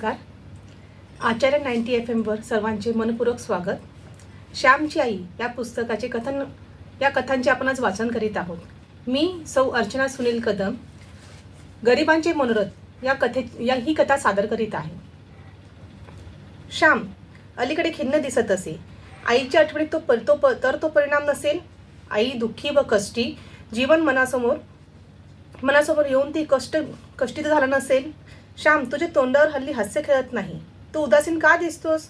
नमस्कार. आचार्य 90 FM सर्वांचे मनपूर्वक स्वागत. श्यामची आई या पुस्तकाचे कथांचे आपण आज वाचन करीत आहोत. मी सौ अर्चना सुनील कदम गरिबांचे मनोरथ ही कथा सादर करीत आहे. श्याम अलीकडे खिन्न दिसत असे. आईच्या आठवणीत तो परिणाम नसेल. आई दुःखी व कष्टी जीवन मनासमोर येऊन ती कष्टीत झालं नसेल. श्याम, तुझ्या तोंडावर हल्ली हास्य खेळत नाही. तू उदासीन का दिसतोस?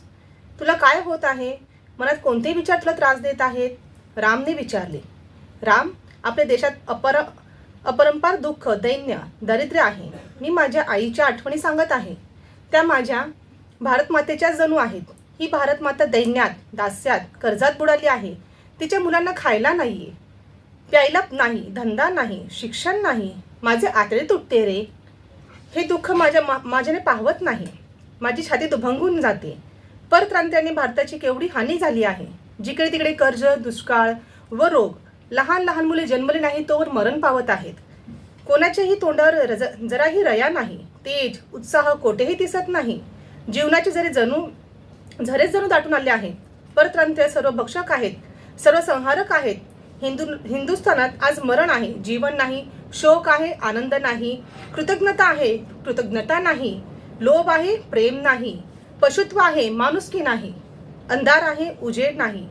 तुला काय होत आहे? मनात कोणते विचार तुला त्रास देत आहेत? रामने विचारले. राम, आपल्या देशात अपरंपार दुःख, दैन्य, दारिद्र्य आहे. मी माझ्या आईच्या आठवणी सांगत आहे. त्या माझ्या भारतमातेच्या जणू आहेत. ही भारतमाता दैन्यात, दास्यात, कर्जात बुडाली आहे. तिच्या मुलांना खायला नाहीये, प्यायला नाही, धंदा नाही, शिक्षण नाही. माझे आतडे तुटते रे. हे दुःख माझ्याने पाहवत नाही. माझी छाती दुभंगून जाते. परप्रांतांनी भारताची केवढी हानी झाली आहे. जिकडे तिकडे कर्ज, दुष्काळ व रोग. लहान लहान मुले जन्मले नाही तोवर मरण पावत आहेत. कोणाच्याही तोंडावर जराही रया नाही. तेज, उत्साह कोठेही दिसत नाही. जीवनाचे झरेच जणू दाटून आले आहेत. परप्रांतीय सर्व भक्षक आहेत, सर्व संहारक आहेत. हिंदुस्थानात आज मरण आहे, जीवन नाही. शोक आहे, आनंद नाही. कृतज्ञता आहे, कृतज्ञता नाही. लोभ आहे, प्रेम नाही. पशुत्व आहे, माणुसकी नाही. अंधार आहे, उजेड नाही.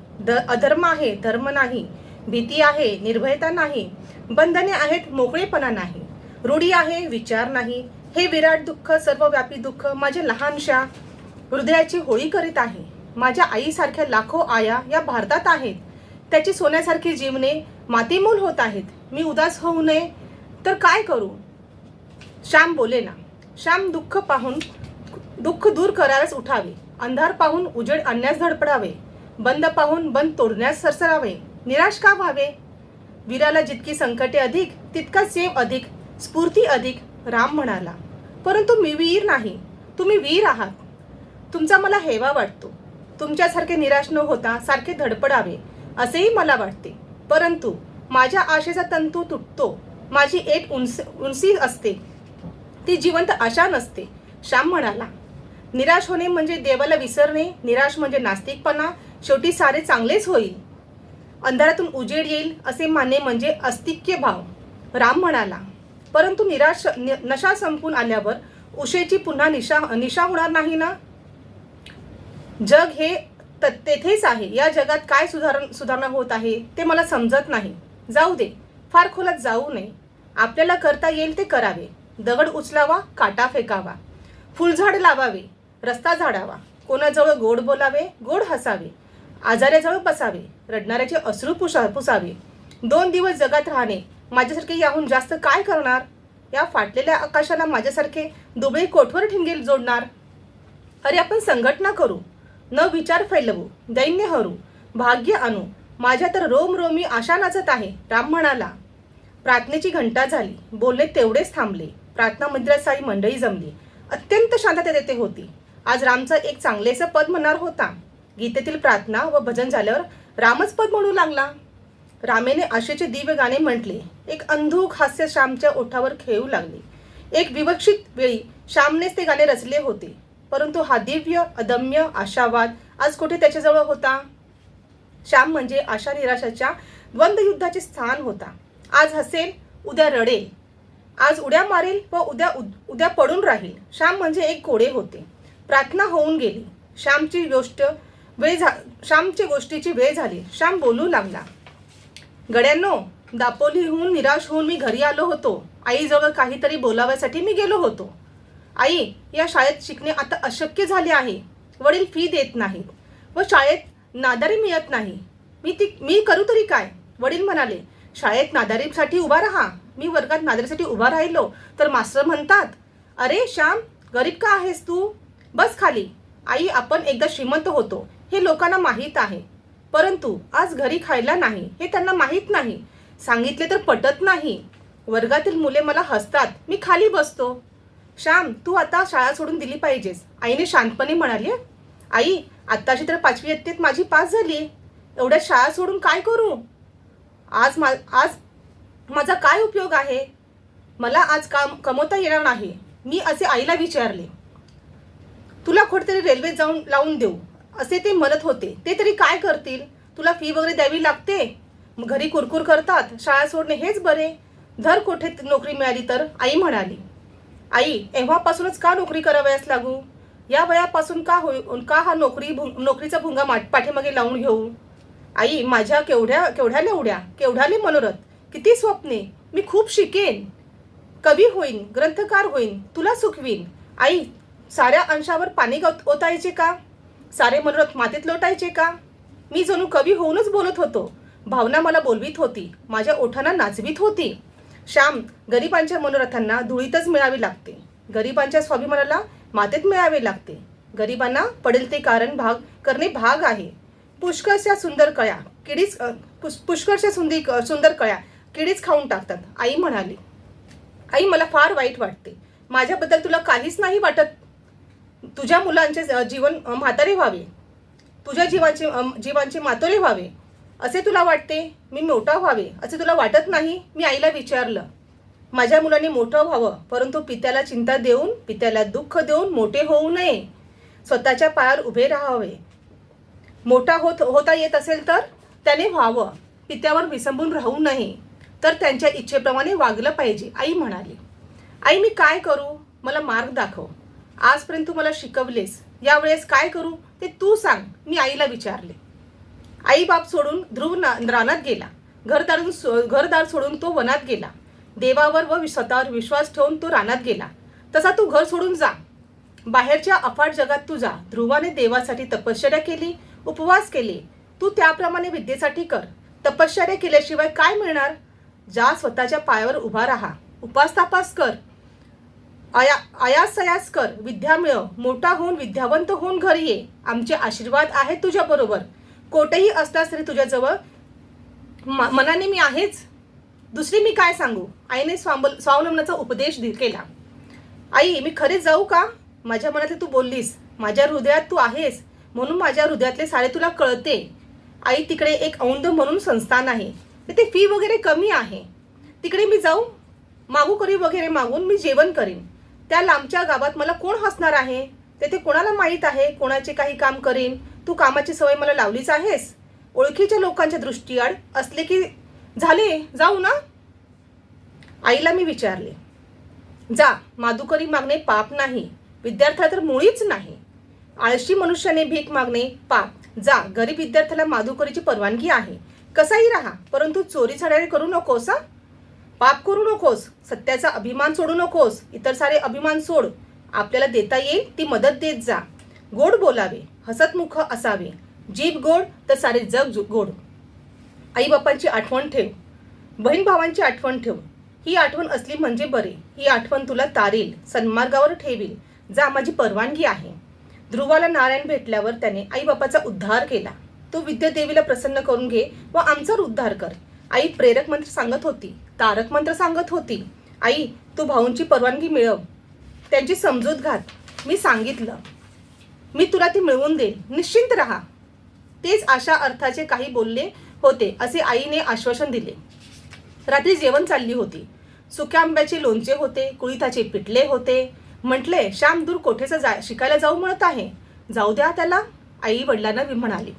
अधर्म आहे, धर्म नाही. भीती आहे, निर्भयता नाही. बंधने आहेत, मोकळेपणा नाही. रूढी आहे, विचार नाही. हे विराट दुःख, सर्वव्यापी दुःख माझ्या लहानशा हृदयाची होळी करीत आहे. माझ्या आईसारख्या लाखो आया या भारतात आहेत. त्याची सोन्यासारखी जीवने मातीमोल होत आहेत. मी उदास होऊ नये तर काय करू? श्याम बोले ना. श्याम दुःख दूर करायलाच उठावे. अंधार पाहून उजेड आणण्यास धडपडावे. बंद पाहून बंद तोडण्यास सरसरावे. निराश का व्हावे? वीराला जितकी संकटे अधिक, तितका सेव अधिक, स्फूर्ती अधिक. राम म्हणाला. परंतु मी वीर नाही, तुम्ही वीर आहात. तुमचा मला हेवा वाटतो. तुमच्यासारखे निराश न होता सारखे धडपडावे असेही मला वाटते. परंतु माझ्या आशेचा तंतू तुटतो. माझी एक उंची असते, ती जिवंत आशा नसते. श्याम म्हणाला. निराश होणे म्हणजे देवाला विसरणे. निराश म्हणजे नास्तिकपणा. शेवटी सारे चांगलेच होईल. अंधारातून उजेड येईल असे मानणे म्हणजे अस्तिक्य भाव. राम म्हणाला. परंतु नशा संपून आल्यावर उशेची पुन्हा निशा होणार नाही ना? जग हे तेथेच आहे. या जगात काय सुधारणा होत आहे ते मला समजत नाही. जाऊ दे, फार खोलात जाऊ नये. आपल्याला करता येईल ते करावे. दगड उचलावा, काटा फेकावा, फुलझाड लावावे, रस्ता झाडावा. कोणाजवळ गोड बोलावे, गोड हसावे, आजाऱ्याजवळ बसावे, रडणाऱ्याचे अश्रू पुसावे. 2 दिवस जगात राहणे माझ्यासारखे याहून जास्त काय करणार? या फाटलेल्या आकाशाला माझ्यासारखे दुबळे कोठवर ठिंगेल जोडणार? अरे, आपण संघटना करू, न विचार फैलवू, दैन्य हरू, भाग्य आणू. माझ्या तर रोमरोमी आशा नाचत आहे. राम म्हणाला. प्रार्थनेची घंटा झाली. बोलणे तेवढेच थांबले. प्रार्थना मंदिरात सारी मंडळी जमली. अत्यंत शांतता तेथे होती. आज रामचं एक चांगलेसं पद म्हणणार होता. गीतेतील प्रार्थना व भजन झाल्यावर रामच पद म्हणू लागला. रामेने आशेचे दिव्य गाणे म्हटले. एक अंधुक हास्य श्यामच्या ओठावर खेळू लागले. एक विवक्षित वेळी श्यामनेच ते गाणे रचले होते. परंतु हा दिव्य, अदम्य आशावाद आज कुठे त्याच्याजवळ होता? श्याम म्हणजे आशा निराशाच्या द्वंद्वयुद्धाचे स्थान होता. आज हसेल, उद्या रडेल. आज उड्या मारेल व उद्या पडून राहील. श्याम म्हणजे एक कोडे होते. प्रार्थना होऊन गेली. श्यामची गोष्टीची वेळ झाली. श्याम बोलू लागला. गड्यांनो, दापोलीहून निराश होऊन मी घरी आलो होतो. आईजवळ काहीतरी बोलाव्यासाठी मी गेलो होतो. आई, या शाळेत शिकणे आता अशक्य झाले आहे. वडील फी देत नाहीत व शाळेत नादारी मिळत नाही. मी करू तरी काय? वडील म्हणाले. शाळेत नादारीसाठी उभा राहा. मी वर्गात नादारीसाठी उभा राहिलो तर मास्टर म्हणतात, अरे श्याम, गरीब का आहेस तू? बस खाली. आई, आपण एकदा श्रीमंत होतो हे लोकांना माहीत आहे. परंतु आज घरी खायला नाही हे त्यांना माहीत नाही. सांगितले तर पटत नाही. वर्गातील मुले मला हसतात. मी खाली बसतो. श्याम, तू आता शाळा सोडून दिली पाहिजेस. आईने शांतपणे म्हणाली. आई, आत्ताची तर 5वी इयत्तेत माझी पास झाली. एवढ्या शाळा सोडून काय करू? आज माझा काय उपयोग आहे? मला आज काम कमवता येणार नाही. मी असे आईला विचारले. तुला कुठेतरी रेल्वे जाऊन लावून देऊ असे ते म्हणत होते. ते तरी काय करतील? तुला फी वगैरे द्यावी लागते, घरी कुरकुर करतात, शाळा सोडणे हेच बरे. धर कुठे नोकरी मिळाली तर. आई म्हणाली. आई, एव्हापासूनच का नोकरी करावयास लागू? या वयापासून का हा नोकरीचा भुंगा पाठीमागे लावून घेऊ? आई, माझ्या केवढ्याले उड्या, केवढ्याले मनोरथ, किती स्वप्ने. मी खूप शिकेन, कवी होईन, ग्रंथकार होईन, तुला सुखवीन. आई, साऱ्या अंशावर पाणी ओतायचे का? सारे मनोरथ मातीत लोटायचे का? मी जणू कवी होऊनच बोलत होतो. भावना मला बोलवीत होती, माझ्या ओठांना नाचवीत होती. श्याम, गरिबांच्या मनोरथांना धुळीतच मिळावी लागते. गरिबांच्या स्वाभिमानाला मातीत मिळावे लागते. गरिबांना पडेल ते करणे भाग आहे. पुष्कळशा सुंदर कळ्या किडीच खाऊन टाकतात. आई म्हणाली. आई, मला फार वाईट वाटते. माझ्याबद्दल तुला काहीच नाही वाटत? तुझ्या मुलांचे जीवन म्हातारे व्हावे, तुझ्या जीवांचे मातोरे व्हावे असे तुला वाटते? मी मोठा व्हावे असे तुला वाटत नाही? मी आईला विचारलं. माझ्या मुलांनी मोठं व्हावं, परंतु पित्याला चिंता देऊन, पित्याला दुःख देऊन मोठे होऊ नये. स्वतःच्या पायावर उभे राहावे. मोठा होता येत असेल तर त्याने व्हावं. पित्यावर विसंबून राहू नये, तर त्यांच्या इच्छेप्रमाणे वागलं पाहिजे. आई म्हणाली. आई, मी काय करू? मला मार्ग दाखव. आजपर्यंत तू मला शिकवलेस, यावेळेस काय करू ते तू सांग. मी आईला विचारले. आई बाप सोडून ध्रुव रानात गेला. घरदार सोडून तो वनात गेला. देवावर व स्वतःवर विश्वास ठेवून तो रानात गेला. तसा तू घर सोडून जा. बाहेरच्या अफाट जगात तू जा. ध्रुवाने देवासाठी तपश्चर्या केली, उपवास केले. तू त्याप्रमाणे विद्येसाठी कर. तपश्चर्या केल्याशिवाय काय मिळणार? जा, स्वतःच्या पायावर उभा राहा. उपास तापास कर, आयास कर, विद्या मिळव. मोठा होऊन विद्यावंत होऊन घरी ये. आमचे आशीर्वाद आहेत तुझ्या बरोबर. कोठेही असलास तरी तुझ्याजवळ मनाने मी आहेच. दुसरी मी काय सांगू? आईने स्वावलंबनाचा उपदेश केला. आई, मी खरेच जाऊ का? माझ्या मनातले तू बोललीस, माझ्या हृदयात तू आहेस, म्हणून माझ्या हृदयातले सारे तुला कळते. आई, तिकडे एक औंध म्हणून संस्थान आहे, तिथे फी वगैरे कमी आहे. तिकडे मी जाऊ? मागूकरी वगैरे मागून मी जेवण करीन. त्या लांबच्या गावात मला कोण हसणार आहे? तेथे कोणाला माहीत आहे कोणाचे काही काम करीन? तू कामाची सवय मला लावलीच आहेस. ओळखीच्या लोकांच्या दृष्टीआड असले की झाले, जाऊ ना? आईला मी विचारले. जा, माधुकरी मागणे पाप नाही, विद्यार्थ्याला तर मुळीच नाही. आळशी मनुष्याने भीक मागणे पाप. जा, गरीब विद्यार्थ्याला माधुकरीची परवानगी आहे. कसाही राहा, परंतु चोरी चढाई करू नकोस. पाप करू नकोस. सत्याचा अभिमान सोडू नकोस. इतर सारे अभिमान सोड. आपल्याला देता येईल ती मदत देत जा. गोड बोलावे, हसतमुख असावे. जीभ गोड तर सारे जग गोड. आई बापांची आठवण ठेव, बहीण भावांची आठवण ठेव. ही आठवण असली म्हणजे बरे. ही आठवण तुला तारेल, सन्मार्गावर ठेवील. जा, माझी परवानगी आहे. ध्रुवाला नारायण भेटल्यावर त्याने आई बापाचा उद्धार केला. तू विद्यादेवीला प्रसन्न करून घे व आमचा उद्धार कर. आई प्रेरक मंत्र सांगत होती, तारक मंत्र सांगत होती. आई, तू भाऊंची परवानगी मिळव, त्यांची समजूत घात. मी सांगितलं, मी तुला ती मिळवून देईल, निश्चिंत राहा. तेच अशा अर्थाचे काही बोलले होते असे आईने आश्वासन दिले. रात्री जेवण चालली होती. सुक्या आंब्याचे लोणचे होते, कुळिथाचे पिठले होते. म्हटले, श्याम दूर कोठेचा शिकायला जाऊ म्हणत आहे, जाऊ द्या त्याला. आई वडिलांना म्हणाली.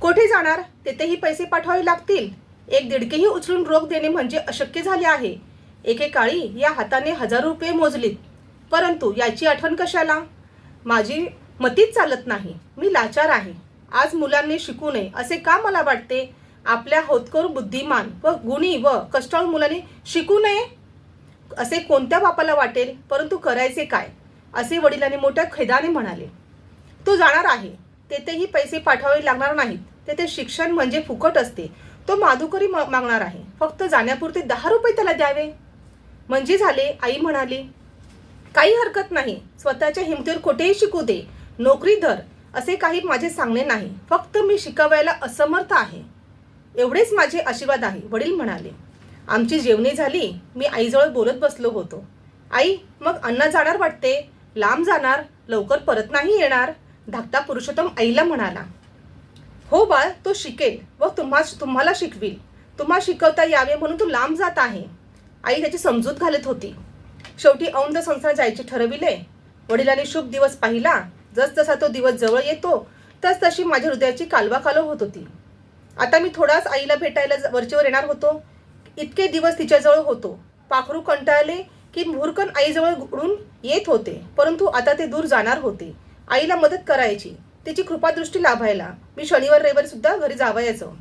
कोठे जाणार? तेथेही पैसे पाठवावे लागतील. एक दीडकेही उचलून रोख देणे म्हणजे अशक्य झाले आहे. एकेकाळी या हाताने 1000 रुपये मोजलीत, परंतु याची आठवण कशाला? माझी मतीच चालत नाही. मी लाचार आहे. आज मुलांनी शिकू नये असे का मला वाटते? आपल्या होतकरू, बुद्धिमान व गुणी व कष्टाळू मुलांनी शिकू नये असे कोणत्या बापाला वाटेल? परंतु करायचे काय? असे वडिलांनी मोठ्या खेदाने म्हणाले. तो जाणार आहे, तेथेही पैसे पाठवावे लागणार नाहीत. तेथे शिक्षण म्हणजे फुकट असते. तो माधुकरी मागणार आहे, फक्त जाण्यापुरते 10 रुपये त्याला द्यावे म्हणजे झाले. आई म्हणाली, काही हरकत नाही, स्वतःच्या हिमतीवर कोठेही शिकू दे, नोकरी धर, असे काही माझे सांगणे नाही. फक्त मी शिकवायला असमर्थ आहे, एवढेच माझे आशीर्वाद आहे. वडील म्हणाले. आमची जेवणे झाली. मी आईजवळ बोलत बसलो होतो. आई, मग अण्णा जाणार वाटते, लांब जाणार, लवकर परत नाही येणार. धाकटा पुरुषोत्तम आईला म्हणाला. हो बाळ, तो शिकेल व तुम्हाला शिकविल. तुम्हा शिकवता यावे म्हणून तू लांब जात आहे. आई त्याची समजूत घालत होती. शेवटी औंध संस्थानात जायचे ठरविले. वडिलांनी शुभ दिवस पाहिला. जसजसा तो दिवस जवळ येतो तशी माझ्या हृदयाची कालवाकालव होत होती. आता मी थोडाच आईला भेटायला वरचेवर येणार होतो. इतके दिवस तिच्याजवळ होतो. पाखरू कंटाळले की भुरकन आईजवळ उडून येत होते, परंतु आता ते दूर जाणार होते. आईला मदत करायची, तिची कृपादृष्टी लाभायला मी शनिवार रविवारी सुद्धा घरी जावयाचं.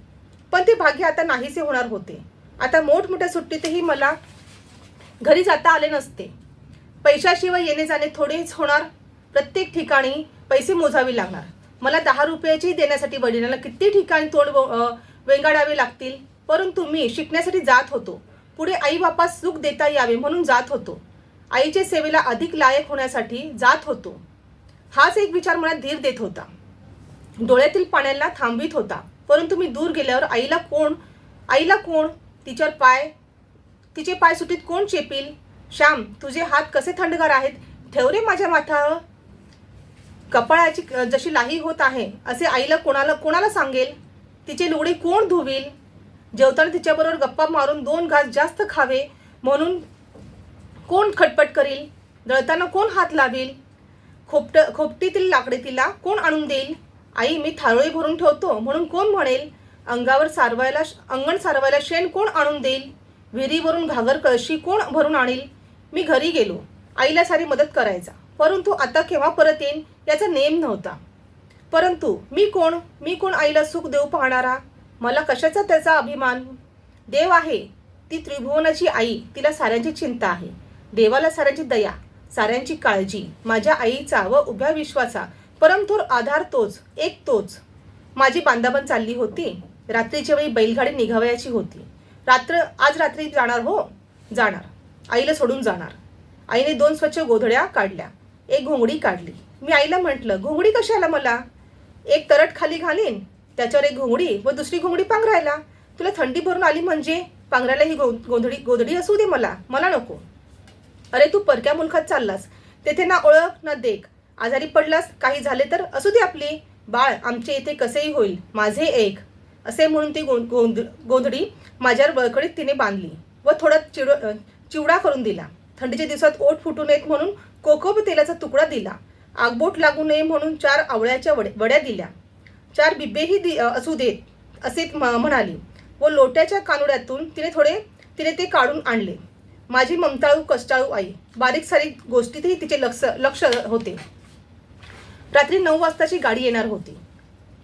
पण ते भाग्य आता नाहीसे होणार होते. आता मोठमोठ्या सुट्टीतही मला घरी जाता आले नसते. पैशाशिवाय येणे जाणे थोडेच होणार. प्रत्येक ठिकाणी पैसे मोजावे लागणार. मला 10 रुपयाची देण्यासाठी वडिलांना किती ठिकाणी तोंड वेंगाडावे लागतील. परंतु मी शिकण्यासाठी जात होतो. पुढे आई बापास सुख देता यावे म्हणून जात होतो. आईच्या सेवेला अधिक लायक होण्यासाठी जात होतो. हाच एक विचार मनात धीर देत होता, डोळ्यातील पाण्याला थांबवित होता. परंतु मी दूर गेल्यावर आईला कोण तिचे पाय सुटीत कोण चेपील? श्याम, तुझे हात कसे थंडगार आहेत, ठेव रे माझ्या माथ्यावर. कपाळाची जशी लाही होत आहे असे आईला कोणाला सांगेल? तिचे लुगडे कोण धुवील? जेवताना तिच्याबरोबर गप्पा मारून 2 घास जास्त खावे म्हणून कोण खटपट करील? दळताना कोण हात लावील? खोपटीतील लाकडे तिला कोण आणून देईल? आई, मी थारोळी भरून ठेवतो म्हणून कोण म्हणेल? अंगण सारवायला शेण कोण आणून देईल? विहिरीवरून घागर कळशी कोण भरून आणील? मी घरी गेलो. आईला सारी मदत करायचा, परंतु आता केव्हा परत येईन याचा नेम नव्हता. परंतु मी कोण आईला सुख देऊ पाहणारा? मला कशाचा त्याचा अभिमान? देव आहे, ती त्रिभुवनाची आई, तिला साऱ्यांची चिंता आहे. देवाला साऱ्यांची दया, साऱ्यांची काळजी. माझ्या आईचा व उभ्या विश्वाचा परमथोर आधार तोच. माझी बांधाबंद चालली होती. रात्रीच्या वेळी बैलगाडी निघावयाची होती. आज रात्री जाणार. आईला सोडून जाणार. आईने 2 स्वच्छ गोधड्या काढल्या, एक घोंगडी काढली. मी आईला म्हटलं, घोंगडी कशाला मला? एक तरट खाली घालीन, त्याच्यावर एक घोंगडी व दुसरी घोंगडी पांघरायला. तुला थंडी भरून आली म्हणजे पांघरायला ही गोधडी असू दे, मला नको. अरे, तू परक्या मुलखात चाललास, तेथे ना ओळख ना देख. आजारी पडलास, काही झाले तर असू दे आपली. बाळ आमचे इथे कसेही होईल, माझे एक. असे म्हणून ती गोंधळी माझ्यावर बळकटीत तिने बांधली व थोडा चिवडा करून दिला. थंडीच्या दिवसात ओठ फुटू नयेत म्हणून कोकोब तेलाचा तुकडा दिला. आगबोट लागू नये म्हणून 4 आवळ्याच्या वड्या दिल्या. 4 बिब्बेही असू देत असे म्हणाली व लोट्याच्या कानुड्यातून तिने ते काढून आणले. माझी ममताळू कष्टाळू आई. बारीक सारीक गोष्टीतही तिचे लक्ष होते. रात्री 9 वाजताची गाडी येणार होती.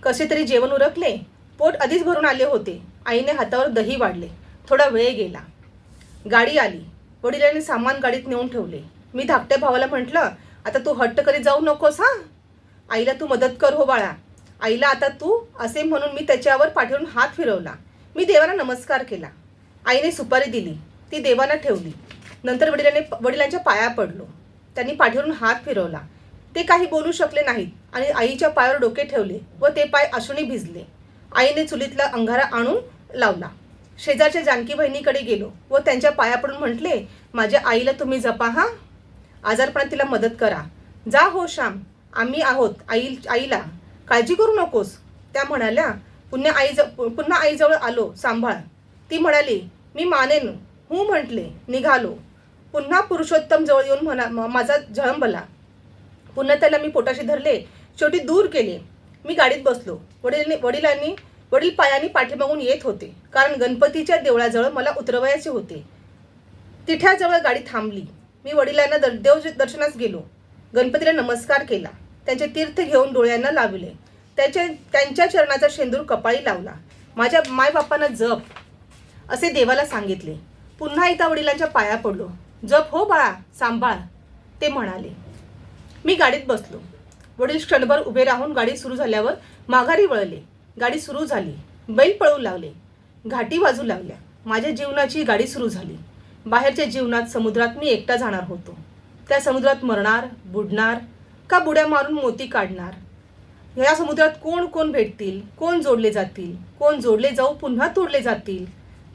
कसे तरी जेवण उरकले, पोट आधीच भरून आले होते. आईने हातावर दही वाढले. थोडा वेळ गेला. गाडी आली. वडिलांनी सामान गाडीत नेऊन ठेवले. मी धाकट्या भावाला म्हटलं, आता तू हट्ट करीत जाऊ नकोस हा. आईला तू मदत कर हो बाळा. आईला आता तू असे म्हणून मी त्याच्यावर पाठवून हात फिरवला. मी देवाला नमस्कार केला. आईने सुपारी दिली, ती देवाला ठेवली. नंतर वडिलांच्या पाया पडलो. त्यांनी पाठवून हात फिरवला. ते काही बोलू शकले नाहीत आणि आईच्या पायावर डोके ठेवले व ते पाय अश्रूने भिजले. आईने चुलीतला अंगारा आणून लावला. शेजारच्या जानकी बहिणीकडे गेलो व त्यांच्या पाया पडून म्हटले, माझ्या आईला तुम्ही जपा हा. आजारपणात तिला मदत करा. जा हो श्याम, आम्ही आहोत आईला काळजी करू नकोस. त्या म्हणाल्या, पुन्हा आईजवळ आलो, सांभाळ. ती म्हणाली, मी मानेन हो म्हटले. निघालो. पुन्हा पुरुषोत्तम जवळ येऊन माझा झळंबला. पुन्हा त्याला मी पोटाशी धरले. शेवटी दूर केले. मी गाडीत बसलो. वडील पायाने पाठीमागून येत होते, कारण गणपतीच्या देवळाजवळ मला उतरवायचे होते. तिठ्याजवळ गाडी थांबली. मी वडिलांना देव दर्शनास गेलो. गणपतीला नमस्कार केला. त्यांचे तीर्थ घेऊन डोळ्यांना लावले. त्यांच्या चरणाचा शेंदूर कपाळी लावला. माझ्या मायबापांना जप असे देवाला सांगितले. पुन्हा एकदा वडिलांच्या पाया पडलो. जप हो बाळा, सांभाळ, ते म्हणाले. मी गाडीत बसलो. वडील क्षणभर उभे राहून गाडी सुरू झाल्यावर माघारी वळले. गाडी सुरू झाली. बैल पळू लागले. घाटी वाजू लागल्या. माझ्या जीवनाची गाडी सुरू झाली. बाहेरच्या जीवनात, समुद्रात मी एकटा जाणार होतो. त्या समुद्रात मरणार, बुडणार का बुड्या मारून मोती काढणार? या समुद्रात कोण कोण भेटतील, कोण जोडले जातील, कोण जोडले जाऊ पुन्हा तोडले जातील,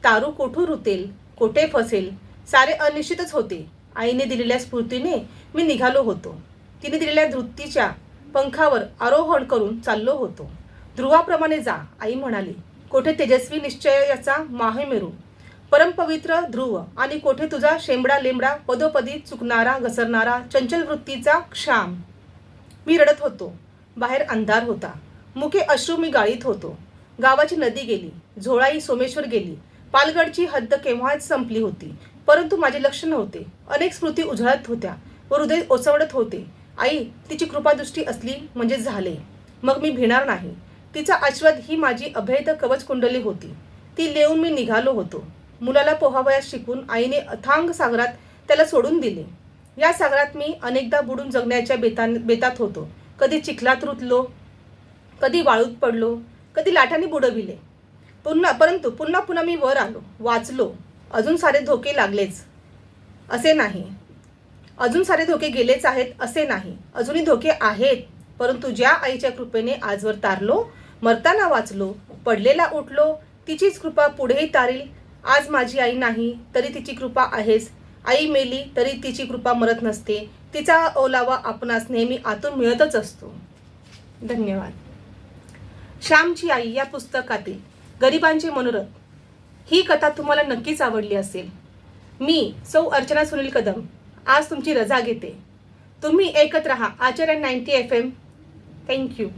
तारू कोठून रुतेल, कोठे फसेल, सारे अनिश्चितच होते. आईने दिलेल्या स्फूर्तीने मी निघालो होतो. तिने दिलेल्या धृतीच्या पंखावर आरोहण करून चाललो होतो. ध्रुवाप्रमाणे जा, आई म्हणाली. कोठे तेजस्वी निश्चयाचा माहेमेरू, परमपवित्र ध्रुव, आणि कोठे तुझा शेंबडा लेंबडा पदोपदी चुकणारा घसरणारा चंचल वृत्तीचा क्षाम. मी रडत होतो. बाहेर अंधार होता. मुके अश्रू मी गाळीत होतो. गावाची नदी गेली. झोळाई सोमेश्वर गेली. पालगडची हद्द केव्हाच संपली होती. परंतु माझे लक्ष नव्हते. अनेक स्मृती उजळत होत्या व हृदय ओसवडत होते. आई, तिची कृपादृष्टी असली म्हणजे झाले. मग मी भिणार नाही. तिचा आशीर्वाद ही माझी अभेद कवच कुंडली होती. ती लेऊन मी निघालो होतो. मुलाला पोहावयास शिकून आईने अथांग सागरात त्याला सोडून दिले. या सागरात मी अनेकदा बुडून जगण्याच्या बेतात होतो. कधी चिखलात रुतलो, कधी वाळूत पडलो, कधी लाटांनी बुडविले. परंतु पुन्हा पुन्हा मी वर आलो, वाचलो. अजून सारे धोके लागलेच असे नाही. अजून सारे धोके गेलेच आहेत असे नाही. अजूनही धोके आहेत. परंतु ज्या आईच्या कृपेने आजवर तारलो, मरताना वाचलो, पडलेला उठलो, तिचीच कृपा पुढेही तारील. आज माझी आई नाही तरी तिची कृपा आहेच. आई मेली तरी तिची कृपा मरत नसते. तिचा ओलावा आपणास नेहमी आतून मिळतच असतो. धन्यवाद. श्यामची आई या पुस्तकातील गरिबांचे मनोरथ ही कथा तुम्हाला नक्कीच आवडली असेल. मी सौ अर्चना सुनील कदम आज तुमची रजा घेते. तुम्ही ऐकत रहा आचार्य 90 FM. थँक्यू.